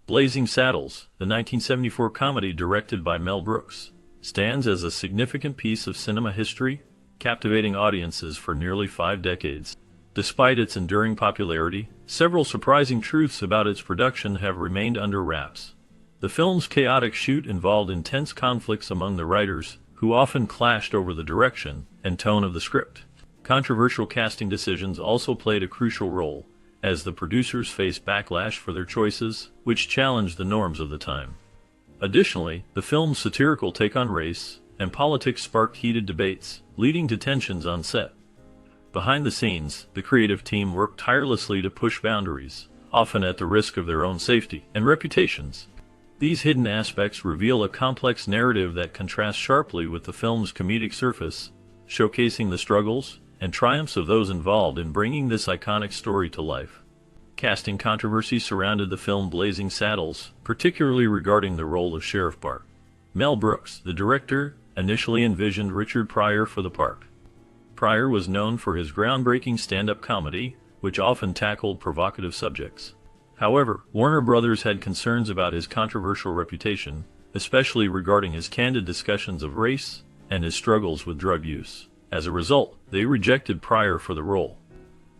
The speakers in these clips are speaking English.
Blazing Saddles, the 1974 comedy directed by Mel Brooks, stands as a significant piece of cinema history, captivating audiences for nearly 5 decades. Despite its enduring popularity, several surprising truths about its production have remained under wraps. The film's chaotic shoot involved intense conflicts among the writers, who often clashed over the direction and tone of the script. Controversial casting decisions also played a crucial role, as the producers faced backlash for their choices, which challenged the norms of the time. Additionally, the film's satirical take on race and politics sparked heated debates, leading to tensions on set. Behind the scenes, the creative team worked tirelessly to push boundaries, often at the risk of their own safety and reputations. These hidden aspects reveal a complex narrative that contrasts sharply with the film's comedic surface, showcasing the struggles and triumphs of those involved in bringing this iconic story to life. Casting controversy surrounded the film Blazing Saddles, particularly regarding the role of Sheriff Bart. Mel Brooks, the director, initially envisioned Richard Pryor for the part. Pryor was known for his groundbreaking stand-up comedy, which often tackled provocative subjects. However, Warner Brothers had concerns about his controversial reputation, especially regarding his candid discussions of race and his struggles with drug use. As a result, they rejected Pryor for the role.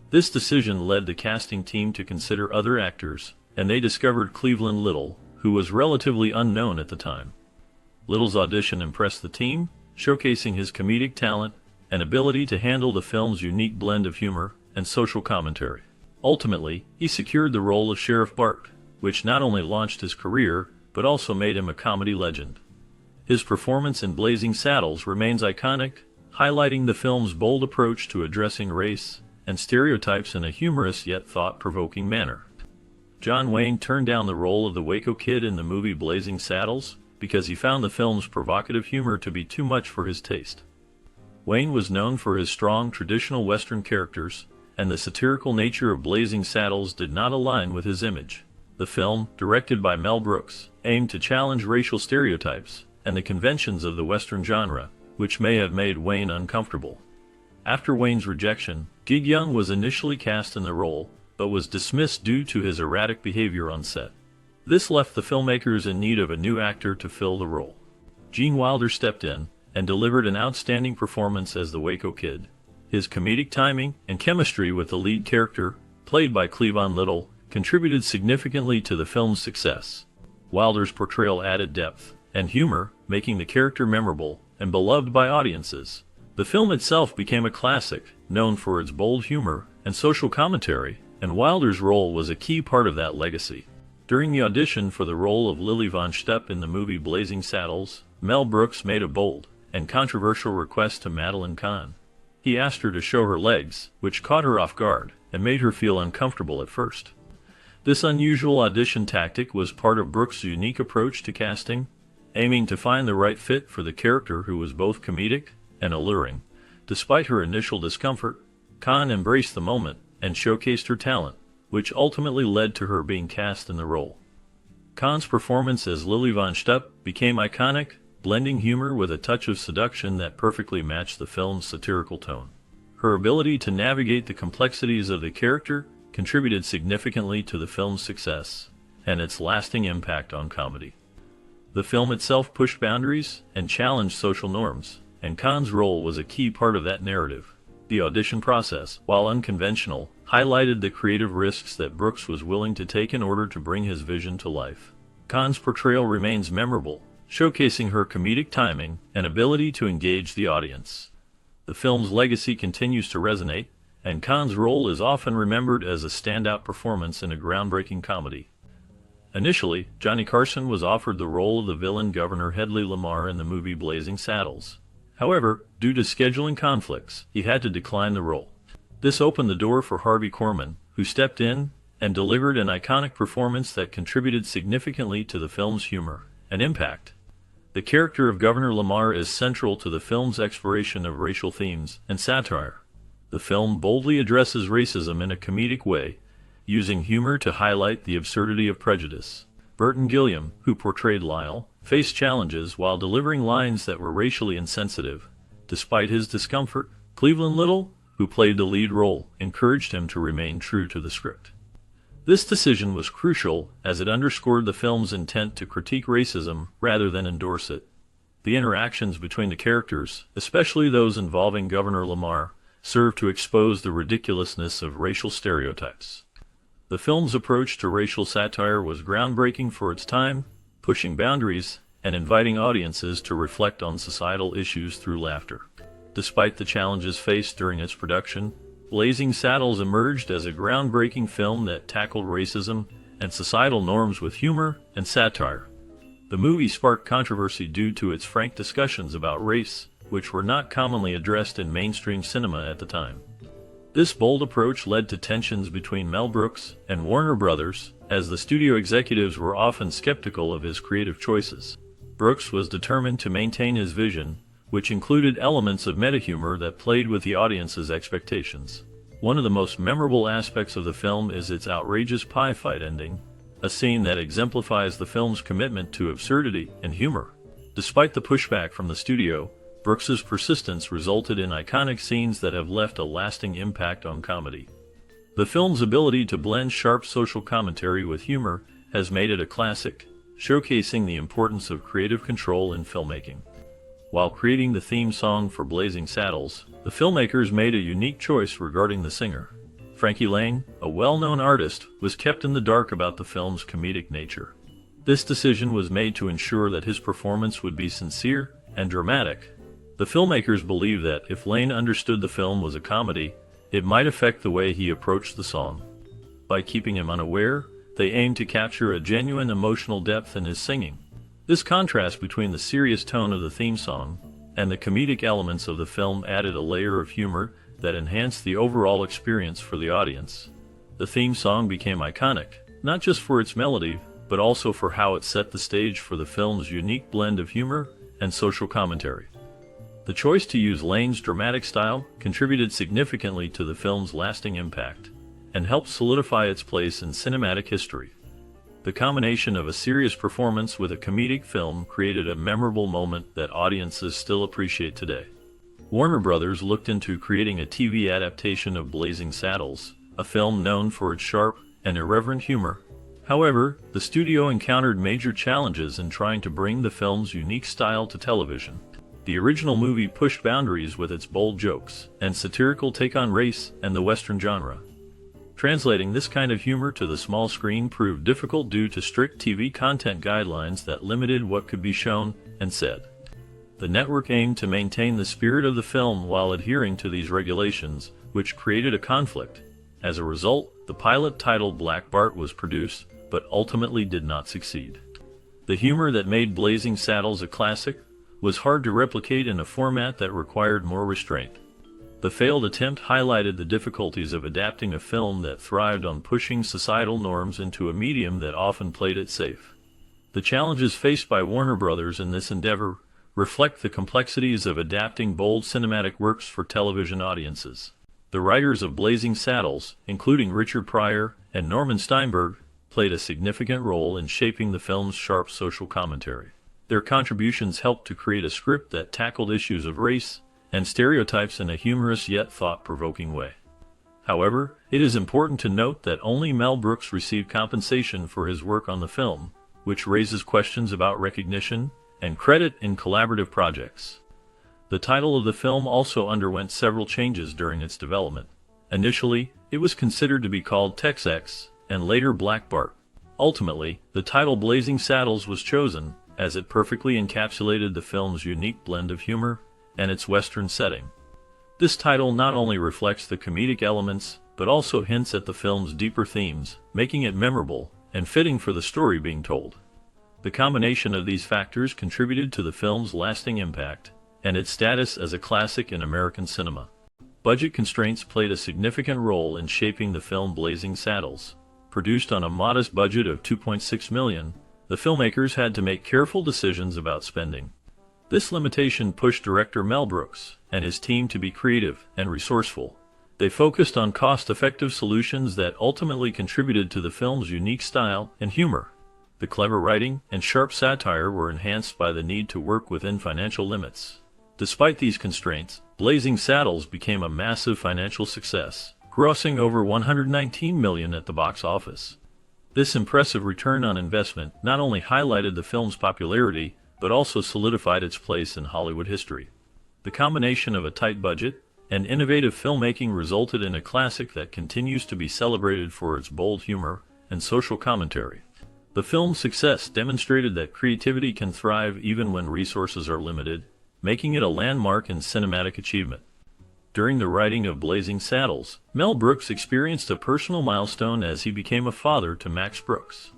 This decision led the casting team to consider other actors, and they discovered Cleveland Little, who was relatively unknown at the time. Little's audition impressed the team, showcasing his comedic talent and ability to handle the film's unique blend of humor and social commentary. Ultimately, he secured the role of Sheriff Bart, which not only launched his career, but also made him a comedy legend. His performance in Blazing Saddles remains iconic, highlighting the film's bold approach to addressing race and stereotypes in a humorous yet thought-provoking manner. John Wayne turned down the role of the Waco Kid in the movie Blazing Saddles because he found the film's provocative humor to be too much for his taste. Wayne was known for his strong traditional Western characters, and the satirical nature of Blazing Saddles did not align with his image. The film, directed by Mel Brooks, aimed to challenge racial stereotypes and the conventions of the Western genre, which may have made Wayne uncomfortable. After Wayne's rejection, Gig Young was initially cast in the role, but was dismissed due to his erratic behavior on set. This left the filmmakers in need of a new actor to fill the role. Gene Wilder stepped in and delivered an outstanding performance as the Waco Kid. His comedic timing and chemistry with the lead character, played by Cleavon Little, contributed significantly to the film's success. Wilder's portrayal added depth and humor, making the character memorable and beloved by audiences. The film itself became a classic, known for its bold humor and social commentary, and Wilder's role was a key part of that legacy. During the audition for the role of Lili Von Shtupp in the movie Blazing Saddles, Mel Brooks made a bold and controversial request to Madeline Kahn. He asked her to show her legs, which caught her off guard and made her feel uncomfortable at first. This unusual audition tactic was part of Brooks' unique approach to casting, aiming to find the right fit for the character who was both comedic and alluring. Despite her initial discomfort, Kahn embraced the moment and showcased her talent, which ultimately led to her being cast in the role. Kahn's performance as Lili Von Shtupp became iconic, blending humor with a touch of seduction that perfectly matched the film's satirical tone. Her ability to navigate the complexities of the character contributed significantly to the film's success and its lasting impact on comedy. The film itself pushed boundaries and challenged social norms, and Kahn's role was a key part of that narrative. The audition process, while unconventional, highlighted the creative risks that Brooks was willing to take in order to bring his vision to life. Kahn's portrayal remains memorable, showcasing her comedic timing and ability to engage the audience. The film's legacy continues to resonate, and Kahn's role is often remembered as a standout performance in a groundbreaking comedy. Initially, Johnny Carson was offered the role of the villain Governor Hedley Lamar in the movie Blazing Saddles. However, due to scheduling conflicts, he had to decline the role. This opened the door for Harvey Korman, who stepped in and delivered an iconic performance that contributed significantly to the film's humor and impact. The character of Governor Lamar is central to the film's exploration of racial themes and satire. The film boldly addresses racism in a comedic way, using humor to highlight the absurdity of prejudice. Burton Gilliam, who portrayed Lyle, faced challenges while delivering lines that were racially insensitive. Despite his discomfort, Cleavon Little, who played the lead role, encouraged him to remain true to the script. This decision was crucial as it underscored the film's intent to critique racism rather than endorse it. The interactions between the characters, especially those involving Governor Lamar, served to expose the ridiculousness of racial stereotypes. The film's approach to racial satire was groundbreaking for its time, pushing boundaries and inviting audiences to reflect on societal issues through laughter. Despite the challenges faced during its production, Blazing Saddles emerged as a groundbreaking film that tackled racism and societal norms with humor and satire. The movie sparked controversy due to its frank discussions about race, which were not commonly addressed in mainstream cinema at the time. This bold approach led to tensions between Mel Brooks and Warner Brothers, as the studio executives were often skeptical of his creative choices. Brooks was determined to maintain his vision, which included elements of meta-humor that played with the audience's expectations. One of the most memorable aspects of the film is its outrageous pie fight ending, a scene that exemplifies the film's commitment to absurdity and humor. Despite the pushback from the studio, Brooks's persistence resulted in iconic scenes that have left a lasting impact on comedy. The film's ability to blend sharp social commentary with humor has made it a classic, showcasing the importance of creative control in filmmaking. While creating the theme song for Blazing Saddles, the filmmakers made a unique choice regarding the singer. Frankie Laine, a well-known artist, was kept in the dark about the film's comedic nature. This decision was made to ensure that his performance would be sincere and dramatic. The filmmakers believed that if Laine understood the film was a comedy, it might affect the way he approached the song. By keeping him unaware, they aimed to capture a genuine emotional depth in his singing. This contrast between the serious tone of the theme song and the comedic elements of the film added a layer of humor that enhanced the overall experience for the audience. The theme song became iconic, not just for its melody, but also for how it set the stage for the film's unique blend of humor and social commentary. The choice to use Laine's dramatic style contributed significantly to the film's lasting impact and helped solidify its place in cinematic history. The combination of a serious performance with a comedic film created a memorable moment that audiences still appreciate today. Warner Brothers looked into creating a TV adaptation of Blazing Saddles, a film known for its sharp and irreverent humor. However, the studio encountered major challenges in trying to bring the film's unique style to television. The original movie pushed boundaries with its bold jokes and satirical take on race and the Western genre. Translating this kind of humor to the small screen proved difficult due to strict TV content guidelines that limited what could be shown and said. The network aimed to maintain the spirit of the film while adhering to these regulations, which created a conflict. As a result, the pilot titled Black Bart was produced, but ultimately did not succeed. The humor that made Blazing Saddles a classic was hard to replicate in a format that required more restraint. The failed attempt highlighted the difficulties of adapting a film that thrived on pushing societal norms into a medium that often played it safe. The challenges faced by Warner Brothers in this endeavor reflect the complexities of adapting bold cinematic works for television audiences. The writers of Blazing Saddles, including Richard Pryor and Norman Steinberg, played a significant role in shaping the film's sharp social commentary. Their contributions helped to create a script that tackled issues of race and stereotypes in a humorous yet thought-provoking way. However, it is important to note that only Mel Brooks received compensation for his work on the film, which raises questions about recognition and credit in collaborative projects. The title of the film also underwent several changes during its development. Initially, it was considered to be called Tex-Ex, and later Black Bart. Ultimately, the title Blazing Saddles was chosen, as it perfectly encapsulated the film's unique blend of humor and its Western setting. This title not only reflects the comedic elements, but also hints at the film's deeper themes, making it memorable and fitting for the story being told. The combination of these factors contributed to the film's lasting impact and its status as a classic in American cinema. Budget constraints played a significant role in shaping the film Blazing Saddles. Produced on a modest budget of $2.6 million, the filmmakers had to make careful decisions about spending. This limitation pushed director Mel Brooks and his team to be creative and resourceful. They focused on cost-effective solutions that ultimately contributed to the film's unique style and humor. The clever writing and sharp satire were enhanced by the need to work within financial limits. Despite these constraints, Blazing Saddles became a massive financial success, grossing over $119 million at the box office. This impressive return on investment not only highlighted the film's popularity, but also solidified its place in Hollywood history. The combination of a tight budget and innovative filmmaking resulted in a classic that continues to be celebrated for its bold humor and social commentary. The film's success demonstrated that creativity can thrive even when resources are limited, making it a landmark in cinematic achievement. During the writing of Blazing Saddles, Mel Brooks experienced a personal milestone as he became a father to Max Brooks.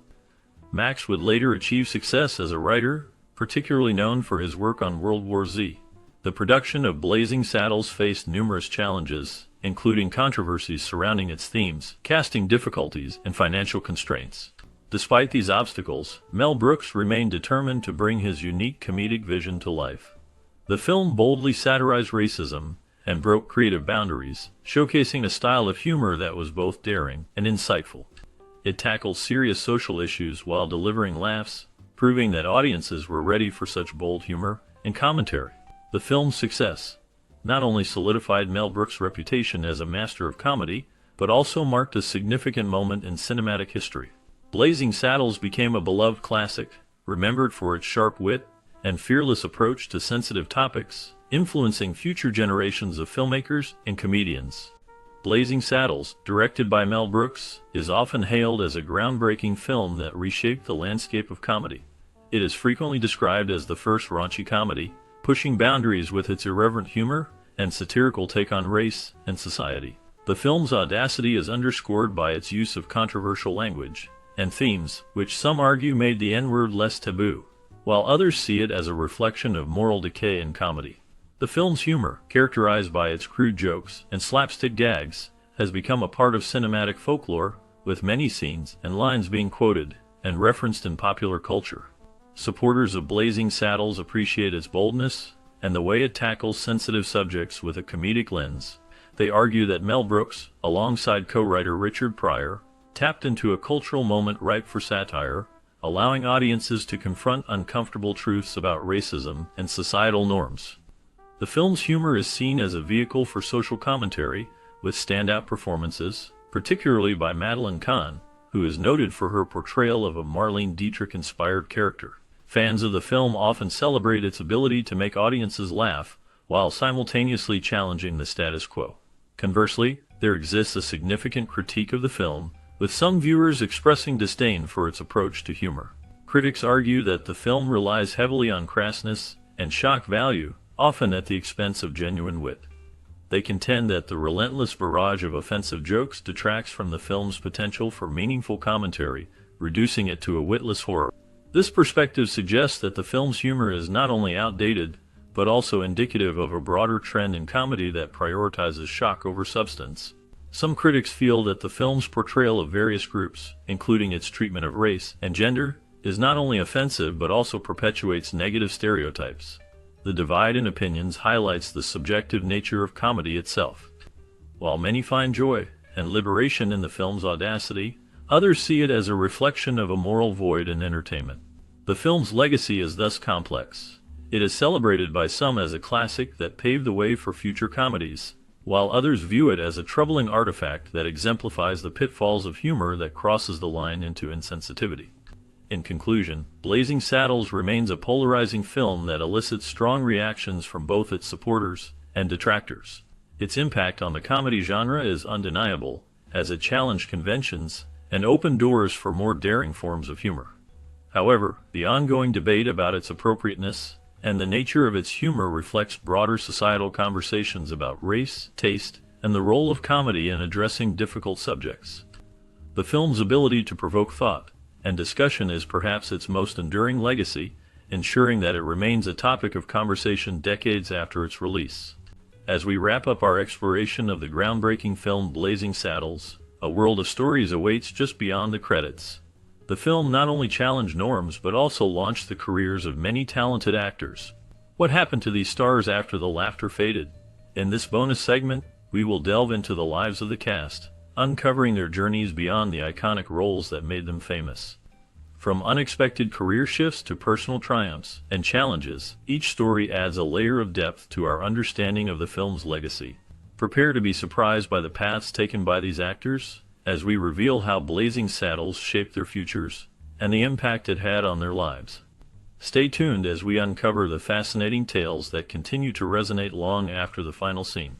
Max would later achieve success as a writer, particularly known for his work on World War Z. The production of Blazing Saddles faced numerous challenges, including controversies surrounding its themes, casting difficulties, and financial constraints. Despite these obstacles, Mel Brooks remained determined to bring his unique comedic vision to life. The film boldly satirized racism and broke creative boundaries, showcasing a style of humor that was both daring and insightful. It tackled serious social issues while delivering laughs, proving that audiences were ready for such bold humor and commentary. The film's success not only solidified Mel Brooks' reputation as a master of comedy, but also marked a significant moment in cinematic history. Blazing Saddles became a beloved classic, remembered for its sharp wit and fearless approach to sensitive topics, influencing future generations of filmmakers and comedians. Blazing Saddles, directed by Mel Brooks, is often hailed as a groundbreaking film that reshaped the landscape of comedy. It is frequently described as the first raunchy comedy, pushing boundaries with its irreverent humor and satirical take on race and society. The film's audacity is underscored by its use of controversial language and themes, which some argue made the N-word less taboo, while others see it as a reflection of moral decay in comedy. The film's humor, characterized by its crude jokes and slapstick gags, has become a part of cinematic folklore, with many scenes and lines being quoted and referenced in popular culture. Supporters of Blazing Saddles appreciate its boldness and the way it tackles sensitive subjects with a comedic lens. They argue that Mel Brooks, alongside co-writer Richard Pryor, tapped into a cultural moment ripe for satire, allowing audiences to confront uncomfortable truths about racism and societal norms. The film's humor is seen as a vehicle for social commentary, with standout performances, particularly by Madeline Kahn, who is noted for her portrayal of a Marlene Dietrich-inspired character. Fans of the film often celebrate its ability to make audiences laugh, while simultaneously challenging the status quo. Conversely, there exists a significant critique of the film, with some viewers expressing disdain for its approach to humor. Critics argue that the film relies heavily on crassness and shock value, often at the expense of genuine wit. They contend that the relentless barrage of offensive jokes detracts from the film's potential for meaningful commentary, reducing it to a witless horror. This perspective suggests that the film's humor is not only outdated, but also indicative of a broader trend in comedy that prioritizes shock over substance. Some critics feel that the film's portrayal of various groups, including its treatment of race and gender, is not only offensive but also perpetuates negative stereotypes. The divide in opinions highlights the subjective nature of comedy itself. While many find joy and liberation in the film's audacity, others see it as a reflection of a moral void in entertainment. The film's legacy is thus complex. It is celebrated by some as a classic that paved the way for future comedies, while others view it as a troubling artifact that exemplifies the pitfalls of humor that crosses the line into insensitivity. In conclusion, Blazing Saddles remains a polarizing film that elicits strong reactions from both its supporters and detractors. Its impact on the comedy genre is undeniable, as it challenged conventions and opened doors for more daring forms of humor. However, the ongoing debate about its appropriateness and the nature of its humor reflects broader societal conversations about race, taste, and the role of comedy in addressing difficult subjects. The film's ability to provoke thought and discussion is perhaps its most enduring legacy, ensuring that it remains a topic of conversation decades after its release. As we wrap up our exploration of the groundbreaking film Blazing Saddles, a world of stories awaits just beyond the credits. The film not only challenged norms but also launched the careers of many talented actors. What happened to these stars after the laughter faded? In this bonus segment, we will delve into the lives of the cast, uncovering their journeys beyond the iconic roles that made them famous. From unexpected career shifts to personal triumphs and challenges, each story adds a layer of depth to our understanding of the film's legacy. Prepare to be surprised by the paths taken by these actors, as we reveal how Blazing Saddles shaped their futures, and the impact it had on their lives. Stay tuned as we uncover the fascinating tales that continue to resonate long after the final scene.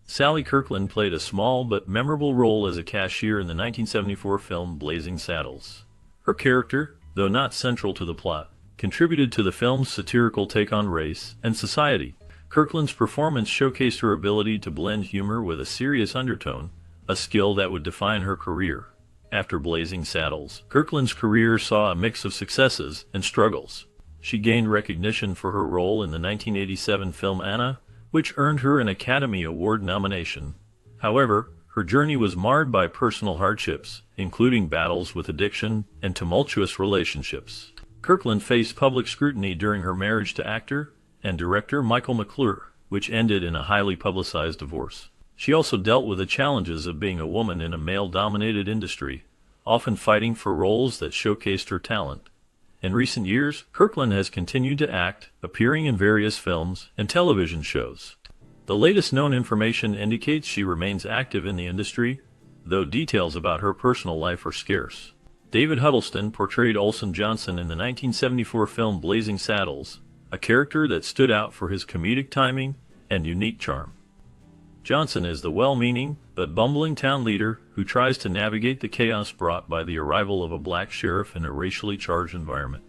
Sally Kirkland played a small but memorable role as a cashier in the 1974 film Blazing Saddles. Her character, though not central to the plot, contributed to the film's satirical take on race and society. Kirkland's performance showcased her ability to blend humor with a serious undertone, a skill that would define her career. After Blazing Saddles, Kirkland's career saw a mix of successes and struggles. She gained recognition for her role in the 1987 film Anna, which earned her an Academy Award nomination. However, her journey was marred by personal hardships, including battles with addiction and tumultuous relationships. Kirkland faced public scrutiny during her marriage to actor and director Michael McClure, which ended in a highly publicized divorce. She also dealt with the challenges of being a woman in a male-dominated industry, often fighting for roles that showcased her talent. In recent years, Kirkland has continued to act, appearing in various films and television shows. The latest known information indicates she remains active in the industry, though details about her personal life are scarce. David Huddleston portrayed Olson Johnson in the 1974 film Blazing Saddles, a character that stood out for his comedic timing and unique charm. Johnson is the well-meaning but bumbling town leader who tries to navigate the chaos brought by the arrival of a black sheriff in a racially charged environment.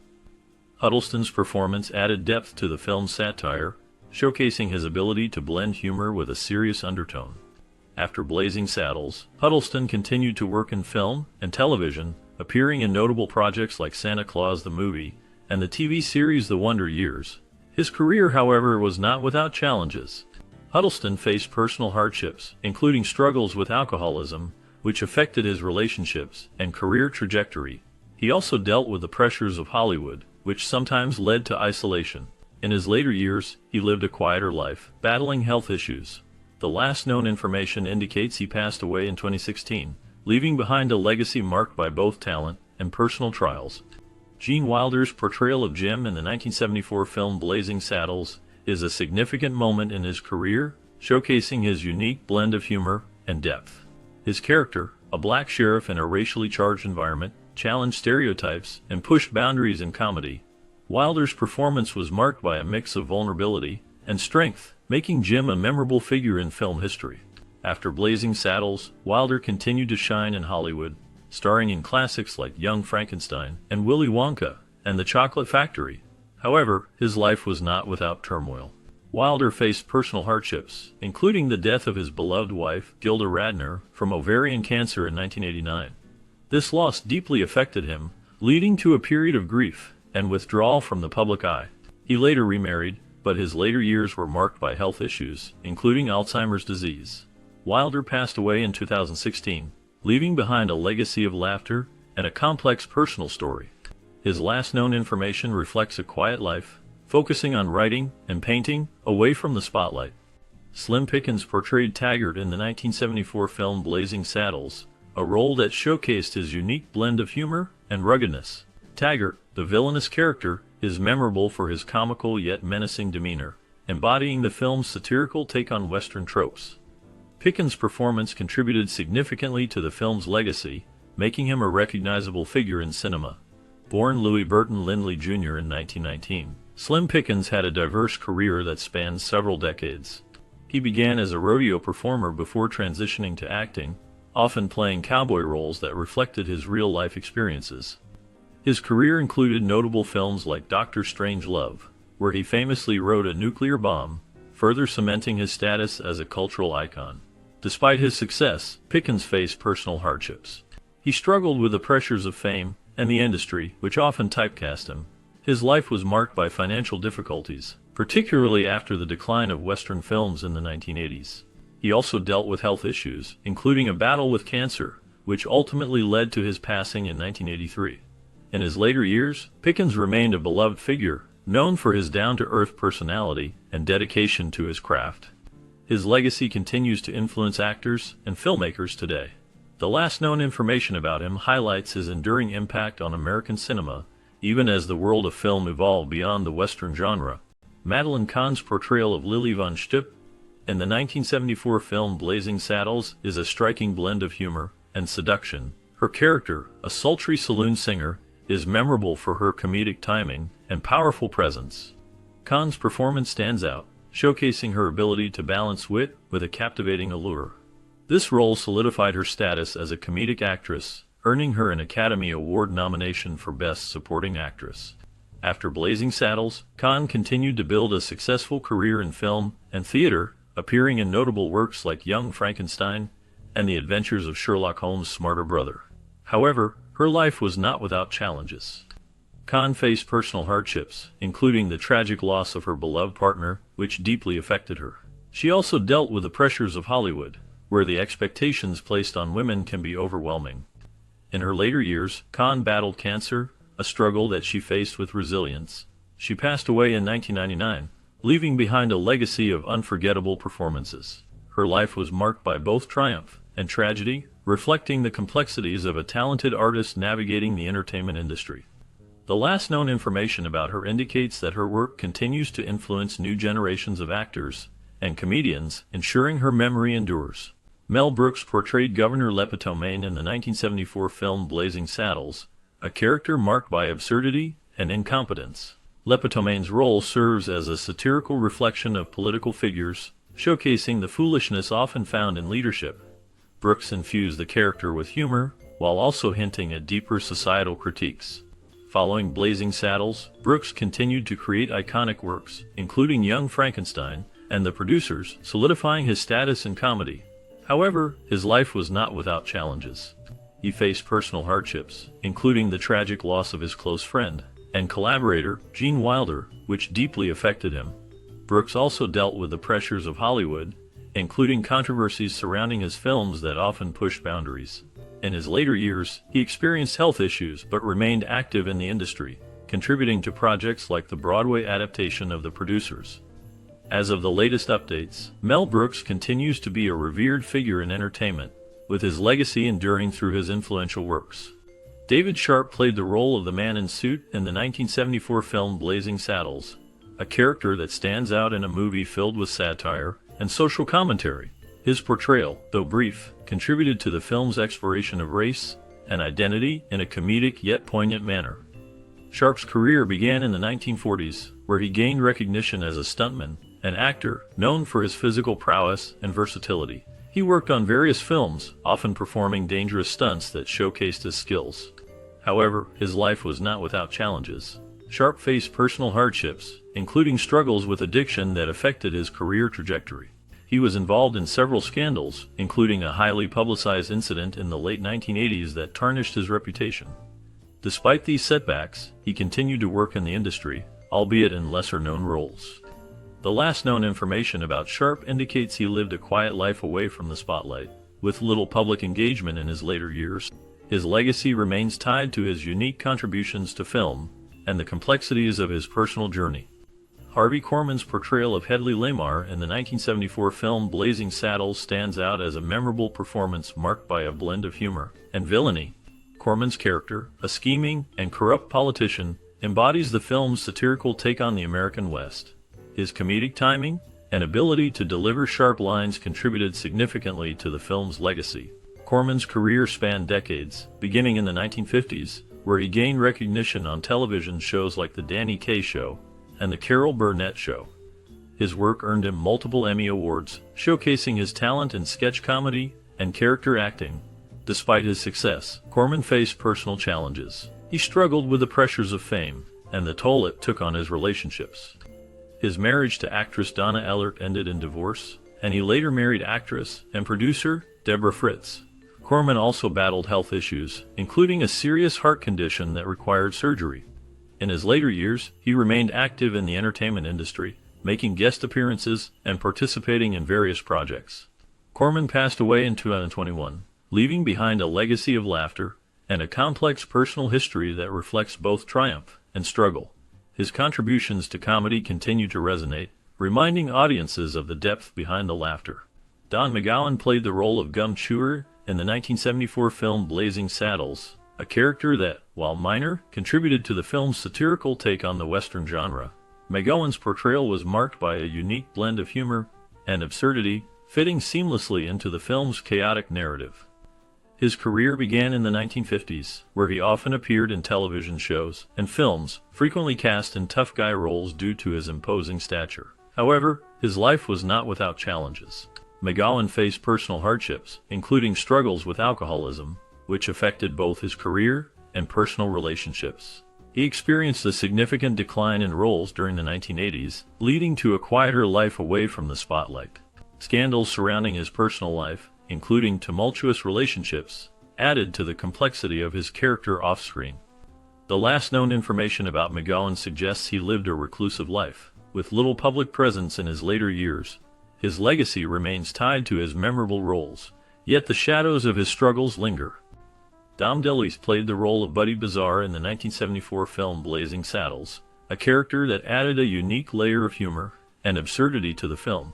Huddleston's performance added depth to the film's satire, showcasing his ability to blend humor with a serious undertone. After Blazing Saddles, Huddleston continued to work in film and television, appearing in notable projects like Santa Claus the Movie and the TV series The Wonder Years. His career, however, was not without challenges. Huddleston faced personal hardships, including struggles with alcoholism, which affected his relationships and career trajectory. He also dealt with the pressures of Hollywood, which sometimes led to isolation. In his later years, he lived a quieter life, battling health issues. The last known information indicates he passed away in 2016, leaving behind a legacy marked by both talent and personal trials. Gene Wilder's portrayal of Jim in the 1974 film Blazing Saddles is a significant moment in his career, showcasing his unique blend of humor and depth. His character, a black sheriff in a racially charged environment, challenged stereotypes and pushed boundaries in comedy. Wilder's performance was marked by a mix of vulnerability and strength, making Jim a memorable figure in film history. After Blazing Saddles, Wilder continued to shine in Hollywood, starring in classics like Young Frankenstein and Willy Wonka and The Chocolate Factory. However, his life was not without turmoil. Wilder faced personal hardships, including the death of his beloved wife, Gilda Radner, from ovarian cancer in 1989. This loss deeply affected him, leading to a period of grief and withdrawal from the public eye. He later remarried, but his later years were marked by health issues, including Alzheimer's disease. Wilder passed away in 2016, leaving behind a legacy of laughter and a complex personal story. His last known information reflects a quiet life, focusing on writing and painting away from the spotlight. Slim Pickens portrayed Taggart in the 1974 film Blazing Saddles, a role that showcased his unique blend of humor and ruggedness. Taggart, the villainous character, is memorable for his comical yet menacing demeanor, embodying the film's satirical take on Western tropes. Pickens' performance contributed significantly to the film's legacy, making him a recognizable figure in cinema. Born Louis Burton Lindley Jr. in 1919, Slim Pickens had a diverse career that spanned several decades. He began as a rodeo performer before transitioning to acting, often playing cowboy roles that reflected his real-life experiences. His career included notable films like Dr. Strangelove, where he famously wrote a nuclear bomb, further cementing his status as a cultural icon. Despite his success, Pickens faced personal hardships. He struggled with the pressures of fame and the industry, which often typecast him. His life was marked by financial difficulties, particularly after the decline of Western films in the 1980s. He also dealt with health issues, including a battle with cancer, which ultimately led to his passing in 1983. In his later years, Pickens remained a beloved figure, known for his down-to-earth personality and dedication to his craft. His legacy continues to influence actors and filmmakers today. The last known information about him highlights his enduring impact on American cinema, even as the world of film evolved beyond the Western genre. Madeline Kahn's portrayal of Lily von Shtupp in the 1974 film Blazing Saddles is a striking blend of humor and seduction. Her character, a sultry saloon singer, is memorable for her comedic timing and powerful presence. Khan's performance stands out, showcasing her ability to balance wit with a captivating allure. This role solidified her status as a comedic actress, earning her an Academy Award nomination for Best Supporting Actress. After Blazing Saddles, Khan continued to build a successful career in film and theater, appearing in notable works like Young Frankenstein and The Adventures of Sherlock Holmes' Smarter Brother. However, her life was not without challenges. Khan faced personal hardships, including the tragic loss of her beloved partner, which deeply affected her. She also dealt with the pressures of Hollywood, where the expectations placed on women can be overwhelming. In her later years, Khan battled cancer, a struggle that she faced with resilience. She passed away in 1999, leaving behind a legacy of unforgettable performances. Her life was marked by both triumph and tragedy, reflecting the complexities of a talented artist navigating the entertainment industry. The last known information about her indicates that her work continues to influence new generations of actors and comedians, ensuring her memory endures. Mel Brooks portrayed Governor Lepetomaine in the 1974 film Blazing Saddles, a character marked by absurdity and incompetence. Lepetomaine's role serves as a satirical reflection of political figures, showcasing the foolishness often found in leadership. Brooks infused the character with humor, while also hinting at deeper societal critiques. Following Blazing Saddles, Brooks continued to create iconic works, including Young Frankenstein and The Producers, solidifying his status in comedy. However, his life was not without challenges. He faced personal hardships, including the tragic loss of his close friend and collaborator, Gene Wilder, which deeply affected him. Brooks also dealt with the pressures of Hollywood, including controversies surrounding his films that often pushed boundaries. In his later years, he experienced health issues but remained active in the industry, contributing to projects like the Broadway adaptation of The Producers. As of the latest updates, Mel Brooks continues to be a revered figure in entertainment, with his legacy enduring through his influential works. David Sharp played the role of the man in suit in the 1974 film Blazing Saddles, a character that stands out in a movie filled with satire and social commentary. His portrayal, though brief, contributed to the film's exploration of race and identity in a comedic yet poignant manner. Sharp's career began in the 1940s, where he gained recognition as a stuntman, an actor known for his physical prowess and versatility. He worked on various films, often performing dangerous stunts that showcased his skills. However, his life was not without challenges. Sharp faced personal hardships, including struggles with addiction that affected his career trajectory. He was involved in several scandals, including a highly publicized incident in the late 1980s that tarnished his reputation. Despite these setbacks, he continued to work in the industry, albeit in lesser-known roles. The last known information about Sharp indicates he lived a quiet life away from the spotlight, with little public engagement in his later years. His legacy remains tied to his unique contributions to film and the complexities of his personal journey. Harvey Korman's portrayal of Hedley Lamarr in the 1974 film Blazing Saddles stands out as a memorable performance marked by a blend of humor and villainy. Korman's character, a scheming and corrupt politician, embodies the film's satirical take on the American West. His comedic timing and ability to deliver sharp lines contributed significantly to the film's legacy. Korman's career spanned decades, beginning in the 1950s, where he gained recognition on television shows like The Danny Kaye Show and The Carol Burnett Show. His work earned him multiple Emmy Awards, showcasing his talent in sketch comedy and character acting. Despite his success, Korman faced personal challenges. He struggled with the pressures of fame and the toll it took on his relationships. His marriage to actress Donna Ellert ended in divorce, and he later married actress and producer Deborah Fritz. Korman also battled health issues, including a serious heart condition that required surgery. In his later years, he remained active in the entertainment industry, making guest appearances and participating in various projects. Korman passed away in 2021, leaving behind a legacy of laughter and a complex personal history that reflects both triumph and struggle. His contributions to comedy continue to resonate, reminding audiences of the depth behind the laughter. Don McGowan played the role of Gum Chewer in the 1974 film Blazing Saddles, a character that, while minor, contributed to the film's satirical take on the Western genre. McGowan's portrayal was marked by a unique blend of humor and absurdity, fitting seamlessly into the film's chaotic narrative. His career began in the 1950s, where he often appeared in television shows and films, frequently cast in tough guy roles due to his imposing stature. However, his life was not without challenges. McGowan faced personal hardships, including struggles with alcoholism, which affected both his career and personal relationships. He experienced a significant decline in roles during the 1980s, leading to a quieter life away from the spotlight. Scandals surrounding his personal life, including tumultuous relationships, added to the complexity of his character off-screen. The last known information about McGowan suggests he lived a reclusive life, with little public presence in his later years. His legacy remains tied to his memorable roles, yet the shadows of his struggles linger. Dom DeLuise played the role of Buddy Bazaar in the 1974 film Blazing Saddles, a character that added a unique layer of humor and absurdity to the film.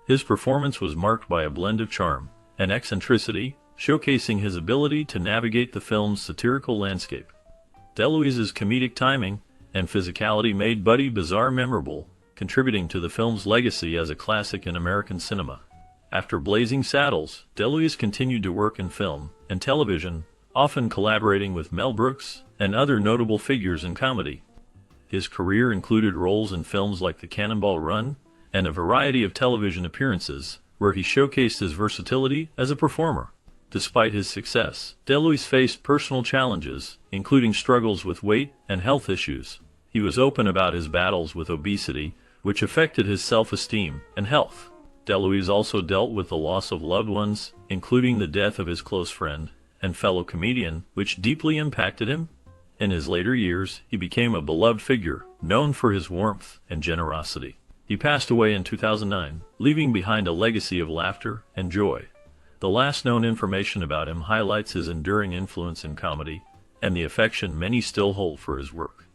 His performance was marked by a blend of charm and eccentricity, showcasing his ability to navigate the film's satirical landscape. DeLuise's comedic timing and physicality made Buddy Bazaar memorable, contributing to the film's legacy as a classic in American cinema. After Blazing Saddles, DeLuise continued to work in film and television, often collaborating with Mel Brooks and other notable figures in comedy. His career included roles in films like The Cannonball Run and a variety of television appearances, where he showcased his versatility as a performer. Despite his success, DeLuise faced personal challenges, including struggles with weight and health issues. He was open about his battles with obesity, which affected his self-esteem and health. DeLuise also dealt with the loss of loved ones, including the death of his close friend and fellow comedian, which deeply impacted him. In his later years, he became a beloved figure, known for his warmth and generosity. He passed away in 2009, leaving behind a legacy of laughter and joy. The last known information about him highlights his enduring influence in comedy and the affection many still hold for his work.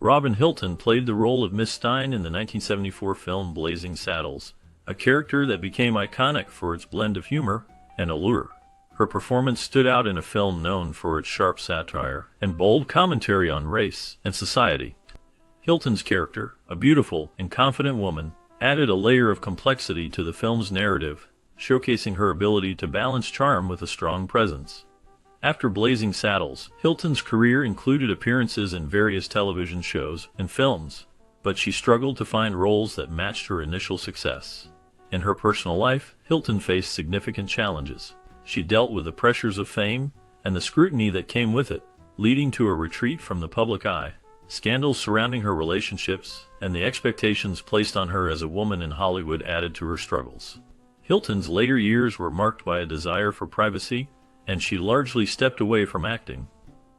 Robin Hilton played the role of Miss Stein in the 1974 film Blazing Saddles, a character that became iconic for its blend of humor and allure. Her performance stood out in a film known for its sharp satire and bold commentary on race and society. Hilton's character, a beautiful and confident woman, added a layer of complexity to the film's narrative, showcasing her ability to balance charm with a strong presence. After Blazing Saddles, Hilton's career included appearances in various television shows and films, but she struggled to find roles that matched her initial success. In her personal life, Hilton faced significant challenges. She dealt with the pressures of fame and the scrutiny that came with it, leading to a retreat from the public eye. Scandals surrounding her relationships and the expectations placed on her as a woman in Hollywood added to her struggles. Hilton's later years were marked by a desire for privacy, and she largely stepped away from acting.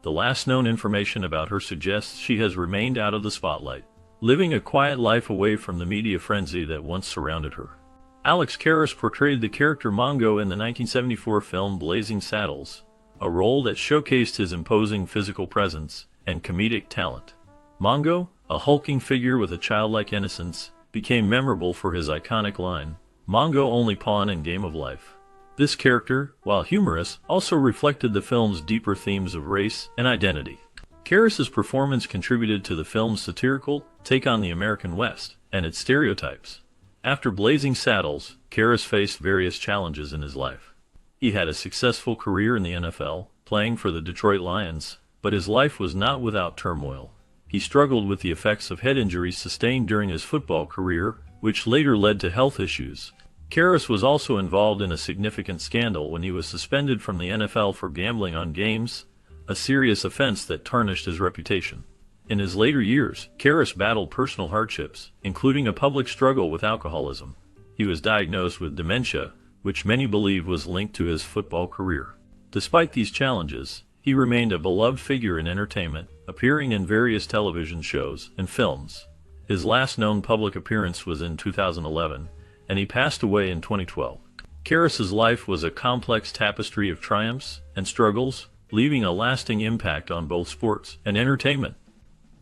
The last known information about her suggests she has remained out of the spotlight, living a quiet life away from the media frenzy that once surrounded her. Alex Karras portrayed the character Mongo in the 1974 film Blazing Saddles, a role that showcased his imposing physical presence and comedic talent. Mongo, a hulking figure with a childlike innocence, became memorable for his iconic line, "Mongo only pawn in game of life." This character, while humorous, also reflected the film's deeper themes of race and identity. Karras's performance contributed to the film's satirical take on the American West and its stereotypes. After Blazing Saddles, Karras faced various challenges in his life. He had a successful career in the NFL, playing for the Detroit Lions, but his life was not without turmoil. He struggled with the effects of head injuries sustained during his football career, which later led to health issues. Karras was also involved in a significant scandal when he was suspended from the NFL for gambling on games, a serious offense that tarnished his reputation. In his later years, Karras battled personal hardships, including a public struggle with alcoholism. He was diagnosed with dementia, which many believe was linked to his football career. Despite these challenges, he remained a beloved figure in entertainment, appearing in various television shows and films. His last known public appearance was in 2011, and he passed away in 2012. Karras's life was a complex tapestry of triumphs and struggles, leaving a lasting impact on both sports and entertainment.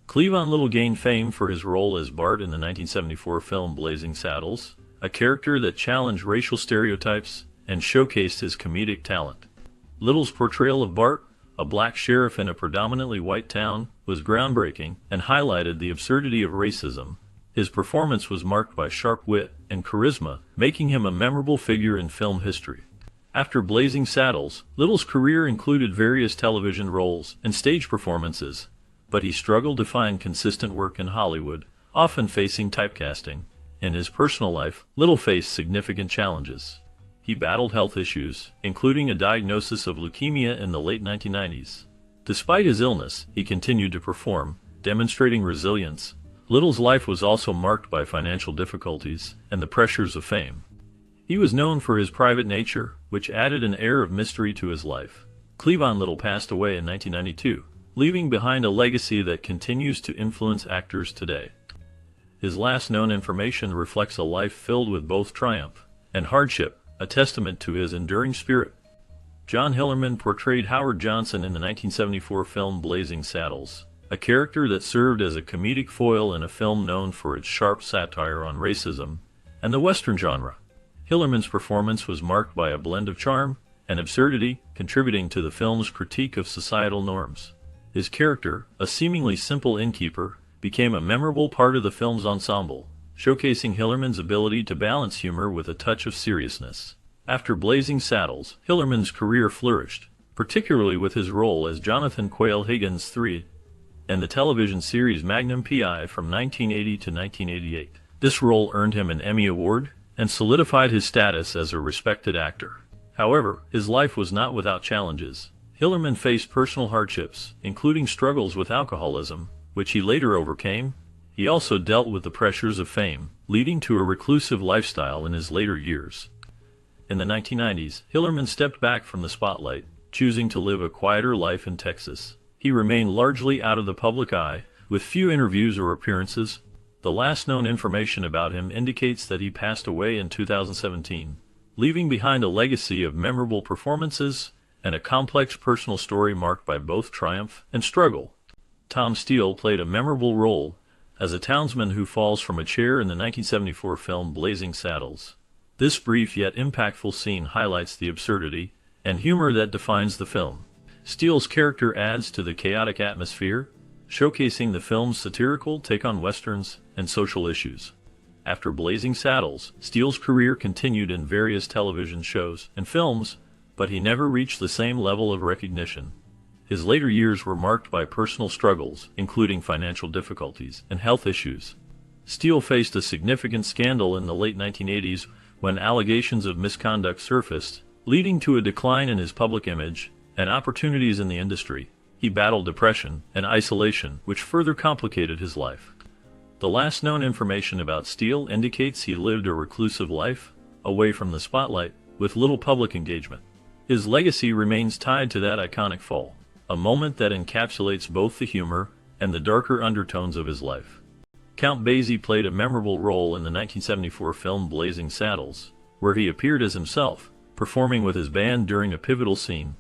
Cleavon Little gained fame for his role as Bart in the 1974 film Blazing Saddles, a character that challenged racial stereotypes and showcased his comedic talent. Little's portrayal of Bart, a black sheriff in a predominantly white town, was groundbreaking and highlighted the absurdity of racism. His performance was marked by sharp wit and charisma, making him a memorable figure in film history. After Blazing Saddles, Little's career included various television roles and stage performances, but he struggled to find consistent work in Hollywood, often facing typecasting. In his personal life, Little faced significant challenges. He battled health issues, including a diagnosis of leukemia in the late 1990s. Despite his illness, he continued to perform, demonstrating resilience. Little's life was also marked by financial difficulties and the pressures of fame. He was known for his private nature, which added an air of mystery to his life. Cleavon Little passed away in 1992, leaving behind a legacy that continues to influence actors today. His last known information reflects a life filled with both triumph and hardship, a testament to his enduring spirit. John Hillerman portrayed Howard Johnson in the 1974 film Blazing Saddles, a character that served as a comedic foil in a film known for its sharp satire on racism and the Western genre. Hillerman's performance was marked by a blend of charm and absurdity, contributing to the film's critique of societal norms. His character, a seemingly simple innkeeper, became a memorable part of the film's ensemble, showcasing Hillerman's ability to balance humor with a touch of seriousness. After Blazing Saddles, Hillerman's career flourished, particularly with his role as Jonathan Quayle Higgins III in the television series Magnum P.I. from 1980 to 1988. This role earned him an Emmy Award and solidified his status as a respected actor. However, his life was not without challenges. Hillerman faced personal hardships, including struggles with alcoholism, which he later overcame. He also dealt with the pressures of fame, leading to a reclusive lifestyle in his later years. In the 1990s, Hillerman stepped back from the spotlight, choosing to live a quieter life in Texas. He remained largely out of the public eye, with few interviews or appearances. The last known information about him indicates that he passed away in 2017, leaving behind a legacy of memorable performances and a complex personal story marked by both triumph and struggle. Tom Steele played a memorable role as a townsman who falls from a chair in the 1974 film Blazing Saddles. This brief yet impactful scene highlights the absurdity and humor that defines the film. Steele's character adds to the chaotic atmosphere, showcasing the film's satirical take on westerns and social issues. After Blazing Saddles, Steele's career continued in various television shows and films, but he never reached the same level of recognition. His later years were marked by personal struggles, including financial difficulties and health issues. Steele faced a significant scandal in the late 1980s when allegations of misconduct surfaced, leading to a decline in his public image and opportunities in the industry. He battled depression and isolation, which further complicated his life. The last known information about Steele indicates he lived a reclusive life, away from the spotlight, with little public engagement. His legacy remains tied to that iconic fall, a moment that encapsulates both the humor and the darker undertones of his life. Count Basie played a memorable role in the 1974 film Blazing Saddles, where he appeared as himself, performing with his band during a pivotal scene.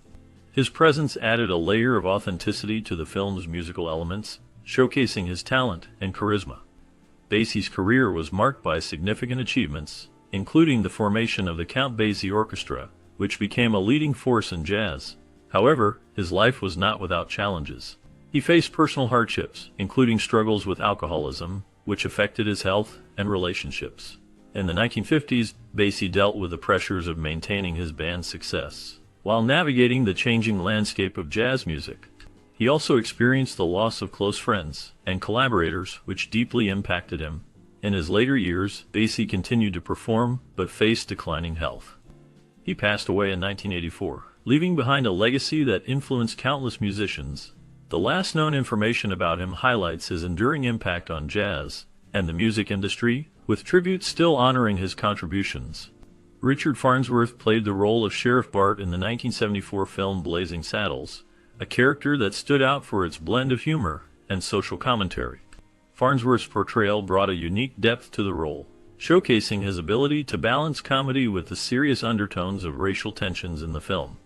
His presence added a layer of authenticity to the film's musical elements, showcasing his talent and charisma. Basie's career was marked by significant achievements, including the formation of the Count Basie Orchestra, which became a leading force in jazz. However, his life was not without challenges. He faced personal hardships, including struggles with alcoholism, which affected his health and relationships. In the 1950s, Basie dealt with the pressures of maintaining his band's success, while navigating the changing landscape of jazz music. He also experienced the loss of close friends and collaborators, which deeply impacted him. In his later years, Basie continued to perform, but faced declining health. He passed away in 1984, leaving behind a legacy that influenced countless musicians. The last known information about him highlights his enduring impact on jazz and the music industry, with tributes still honoring his contributions. Richard Farnsworth played the role of Sheriff Bart in the 1974 film Blazing Saddles, a character that stood out for its blend of humor and social commentary. Farnsworth's portrayal brought a unique depth to the role, showcasing his ability to balance comedy with the serious undertones of racial tensions in the film.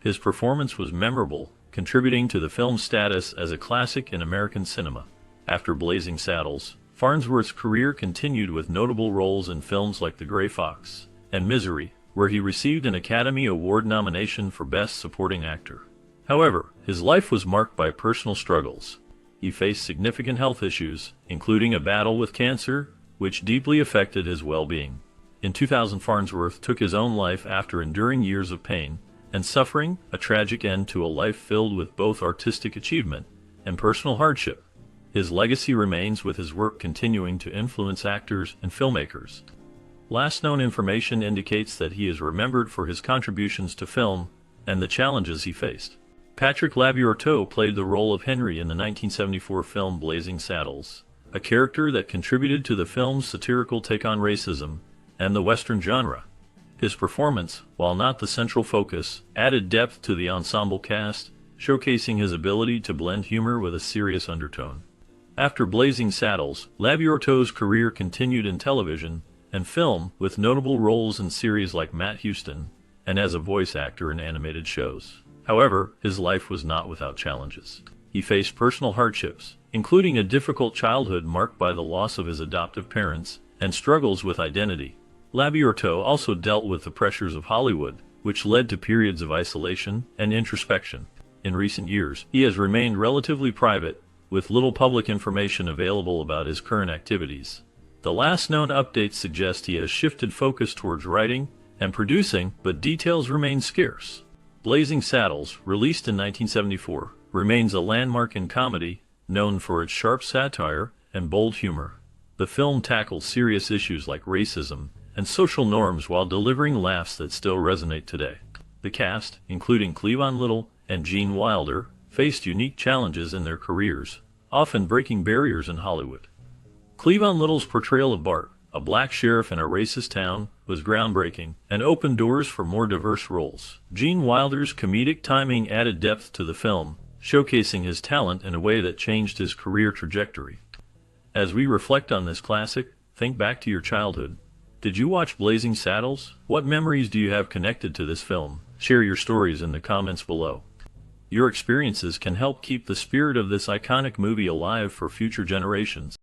His performance was memorable, contributing to the film's status as a classic in American cinema. After Blazing Saddles, Farnsworth's career continued with notable roles in films like The Gray Fox and Misery, where he received an Academy Award nomination for Best Supporting Actor. However, his life was marked by personal struggles. he faced significant health issues, including a battle with cancer, which deeply affected his well-being. In 2000, Farnsworth took his own life after enduring years of pain and suffering, a tragic end to a life filled with both artistic achievement and personal hardship. His legacy remains, with his work continuing to influence actors and filmmakers. Last known information indicates that he is remembered for his contributions to film and the challenges he faced. Patrick Labyorteaux played the role of Henry in the 1974 film Blazing Saddles, a character that contributed to the film's satirical take on racism and the Western genre. His performance, while not the central focus, added depth to the ensemble cast, showcasing his ability to blend humor with a serious undertone. After Blazing Saddles, Labyorteaux's career continued in television and film, with notable roles in series like Matt Houston and as a voice actor in animated shows. However, his life was not without challenges. He faced personal hardships, including a difficult childhood marked by the loss of his adoptive parents and struggles with identity. Labyorteaux also dealt with the pressures of Hollywood, which led to periods of isolation and introspection. In recent years, he has remained relatively private, with little public information available about his current activities. The last known updates suggest he has shifted focus towards writing and producing, but details remain scarce. Blazing Saddles, released in 1974, remains a landmark in comedy, known for its sharp satire and bold humor. The film tackles serious issues like racism and social norms while delivering laughs that still resonate today. The cast, including Cleavon Little and Gene Wilder, faced unique challenges in their careers, often breaking barriers in Hollywood. Cleavon Little's portrayal of Bart, a black sheriff in a racist town, was groundbreaking and opened doors for more diverse roles. Gene Wilder's comedic timing added depth to the film, showcasing his talent in a way that changed his career trajectory. As we reflect on this classic, think back to your childhood. Did you watch Blazing Saddles? What memories do you have connected to this film? Share your stories in the comments below. Your experiences can help keep the spirit of this iconic movie alive for future generations.